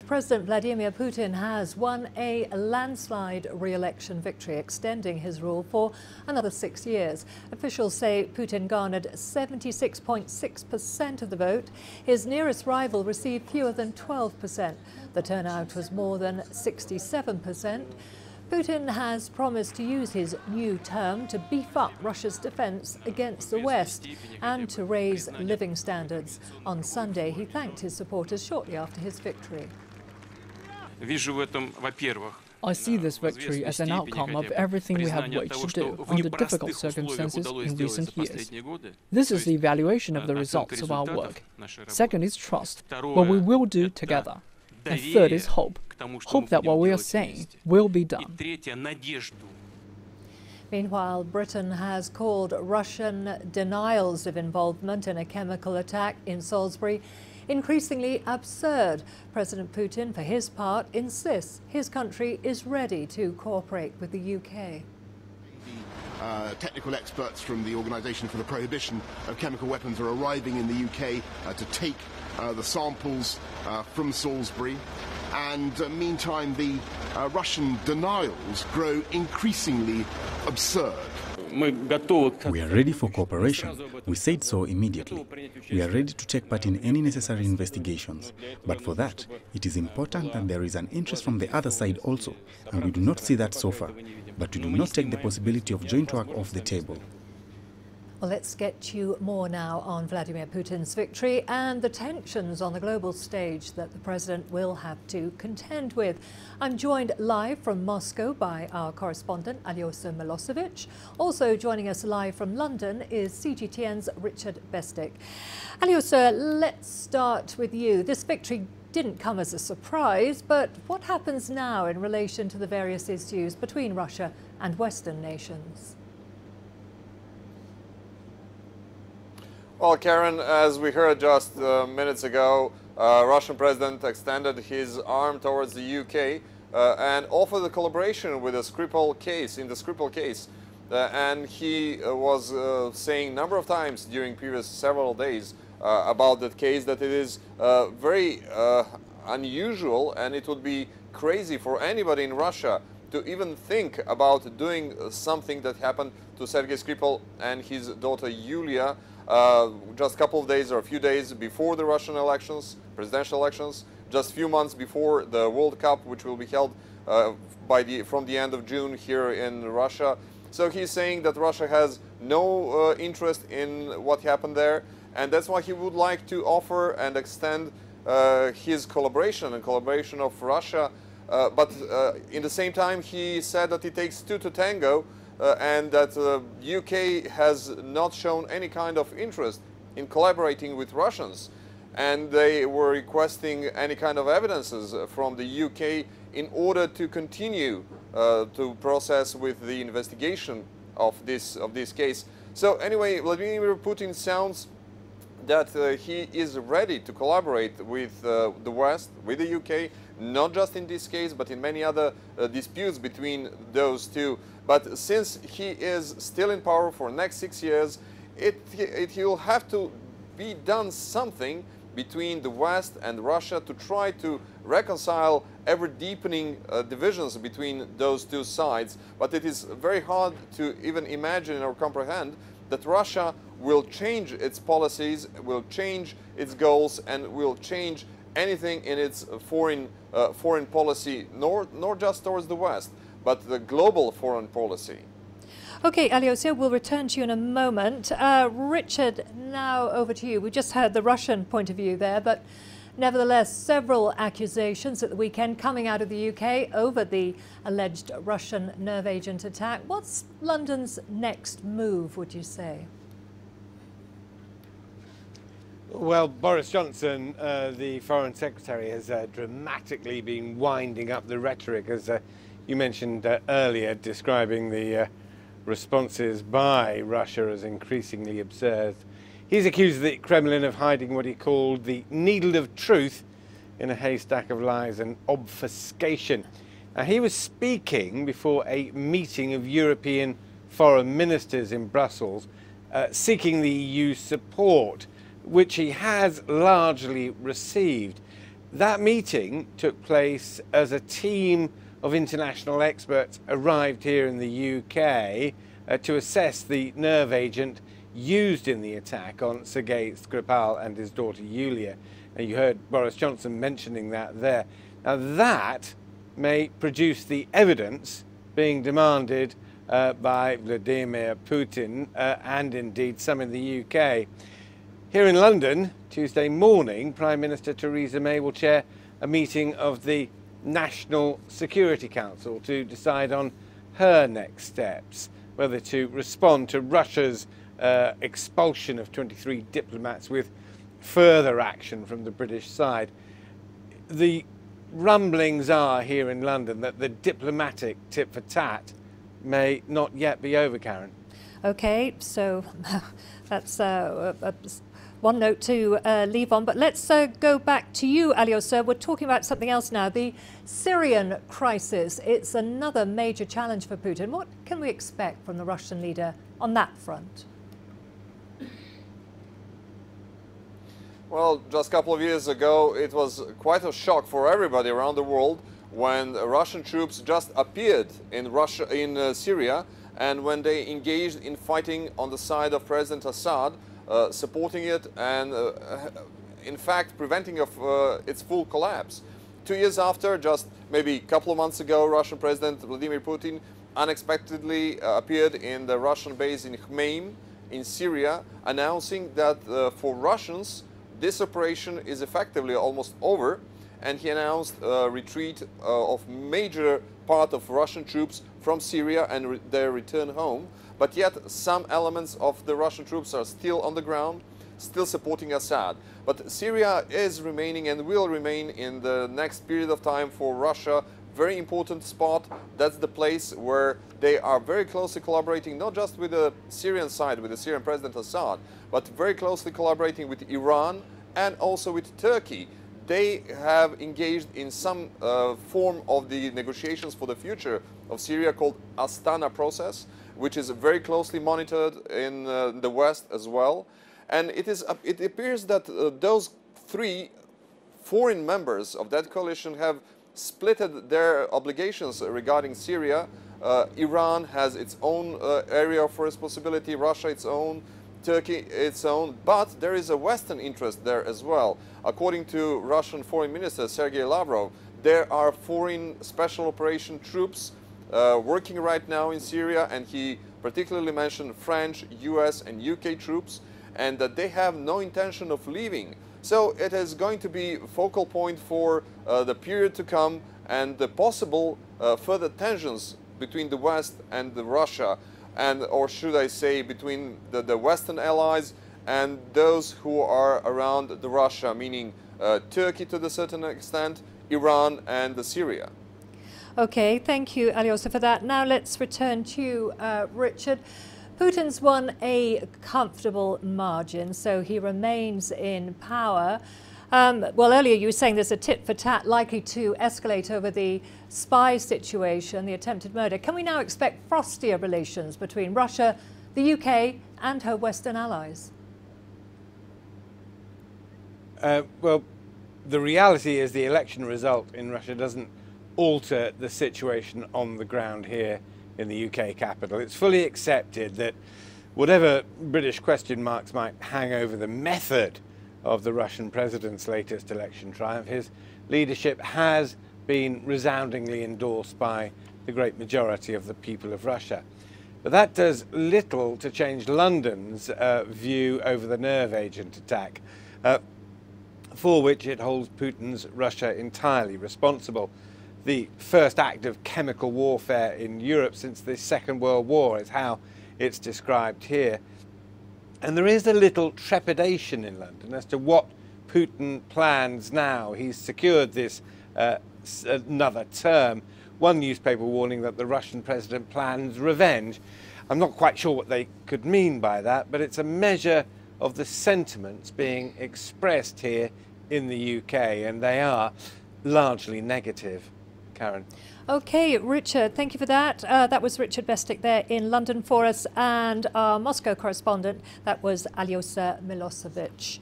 President Vladimir Putin has won a landslide re-election victory, extending his rule for another 6 years. Officials say Putin garnered 76.6% of the vote. His nearest rival received fewer than 12%. The turnout was more than 67%. Putin has promised to use his new term to beef up Russia's defense against the West and to raise living standards. On Sunday, he thanked his supporters shortly after his victory. I see this victory as an outcome of everything we have waged to do under difficult circumstances in recent years. This is the evaluation of the results of our work. Second is trust, what we will do together. And third is hope. Hope that what we are saying will be done. Meanwhile, Britain has called Russian denials of involvement in a chemical attack in Salisbury increasingly absurd. President Putin, for his part, insists his country is ready to cooperate with the UK. Technical experts from the Organisation for the Prohibition of Chemical Weapons are arriving in the UK to take the samples from Salisbury. And meantime, the Russian denials grow increasingly absurd. We are ready for cooperation. We said so immediately. We are ready to take part in any necessary investigations. But for that, it is important that there is an interest from the other side also. And we do not see that so far. But we do not take the possibility of joint work off the table. Well, let's get you more now on Vladimir Putin's victory and the tensions on the global stage that the president will have to contend with. I'm joined live from Moscow by our correspondent, Alyosha Milosevic. Also joining us live from London is CGTN's Richard Bestick. Alyosha, let's start with you. This victory didn't come as a surprise, but what happens now in relation to the various issues between Russia and Western nations? Well, Karen, as we heard just minutes ago, Russian president extended his arm towards the UK and offered a collaboration with the Skripal case, and he was saying a number of times during previous several days about that case that it is very unusual, and it would be crazy for anybody in Russia to even think about doing something that happened to Sergei Skripal and his daughter Yulia just a couple of days or a few days before the Russian elections, presidential elections, just a few months before the World Cup, which will be held from the end of June here in Russia. So he's saying that Russia has no interest in what happened there, and that's why he would like to offer and extend his collaboration of Russia. But in the same time, he said that it takes two to tango, and that the UK has not shown any kind of interest in collaborating with Russians. And they were requesting any kind of evidences from the UK in order to continue to process with the investigation of this case. So anyway, Vladimir Putin sounds that he is ready to collaborate with the West, with the UK, not just in this case, but in many other disputes between those two. But since he is still in power for the next 6 years, he will have to be done something between the West and Russia to try to reconcile ever deepening divisions between those two sides. But it is very hard to even imagine or comprehend that Russia will change its policies, will change its goals, and will change anything in its foreign policy, nor just towards the West, but the global foreign policy. Okay, Alyosha, we'll return to you in a moment. Richard, now over to you. We just heard the Russian point of view there, but nevertheless, several accusations at the weekend coming out of the UK over the alleged Russian nerve agent attack. What's London's next move, would you say? Well, Boris Johnson, the Foreign Secretary, has dramatically been winding up the rhetoric, as you mentioned earlier, describing the responses by Russia as increasingly absurd. He's accused the Kremlin of hiding what he called the needle of truth in a haystack of lies and obfuscation. He was speaking before a meeting of European foreign ministers in Brussels, seeking the EU's support, which he has largely received. That meeting took place as a team of international experts arrived here in the UK to assess the nerve agent used in the attack on Sergei Skripal and his daughter Yulia. And you heard Boris Johnson mentioning that there. Now that may produce the evidence being demanded by Vladimir Putin and indeed some in the UK. Here in London, Tuesday morning, Prime Minister Theresa May will chair a meeting of the National Security Council to decide on her next steps, whether to respond to Russia's expulsion of 23 diplomats with further action from the British side. The rumblings are here in London that the diplomatic tit for tat may not yet be over, Karen. Okay, so that's one note to leave on, but let's go back to you, Alyosha. We're talking about something else now, the Syrian crisis. It's another major challenge for Putin. What can we expect from the Russian leader on that front? Well, just a couple of years ago, it was quite a shock for everybody around the world when Russian troops just appeared in Syria, and when they engaged in fighting on the side of President Assad, supporting it and in fact preventing its full collapse. 2 years after, just maybe a couple of months ago, Russian President Vladimir Putin unexpectedly appeared in the Russian base in Khmeim in Syria, announcing that for Russians this operation is effectively almost over, and he announced a retreat of major part of Russian troops from Syria and their return home. But yet some elements of the Russian troops are still on the ground, still supporting Assad. But Syria is remaining and will remain in the next period of time for Russia very important spot. That's the place where they are very closely collaborating, not just with the Syrian side, with the Syrian President Assad, but very closely collaborating with Iran and also with Turkey. They have engaged in some form of the negotiations for the future of Syria called Astana process, which is very closely monitored in the West as well. And it appears that those three foreign members of that coalition have splitted their obligations regarding Syria. Iran has its own area of responsibility, Russia its own, Turkey its own, but there is a Western interest there as well. According to Russian Foreign Minister Sergei Lavrov, there are foreign special operation troops working right now in Syria, and he particularly mentioned French, US and UK troops, and that they have no intention of leaving. So it is going to be a focal point for the period to come and the possible further tensions between the West and Russia, and or should I say between the Western allies and those who are around Russia, meaning Turkey to a certain extent, Iran and Syria. Okay, thank you, Alyosha, for that. Now let's return to you, Richard. Putin's won a comfortable margin, so he remains in power. Well, earlier you were saying there's a tit for tat likely to escalate over the spy situation, the attempted murder. Can we now expect frostier relations between Russia, the UK and her Western allies? Well, the reality is the election result in Russia doesn't alter the situation on the ground here in the UK capital. It's fully accepted that whatever British question marks might hang over the method of the Russian president's latest election triumph, his leadership has been resoundingly endorsed by the great majority of the people of Russia. But that does little to change London's view over the nerve agent attack, for which it holds Putin's Russia entirely responsible. The first act of chemical warfare in Europe since the Second World War is how it's described here. And there is a little trepidation in London as to what Putin plans now. He's secured this another term. One newspaper warning that the Russian president plans revenge. I'm not quite sure what they could mean by that, but it's a measure of the sentiments being expressed here in the UK, and they are largely negative. Karen. Okay, Richard, thank you for that. That was Richard Bestick there in London for us, and our Moscow correspondent, that was Alyosha Milosevic.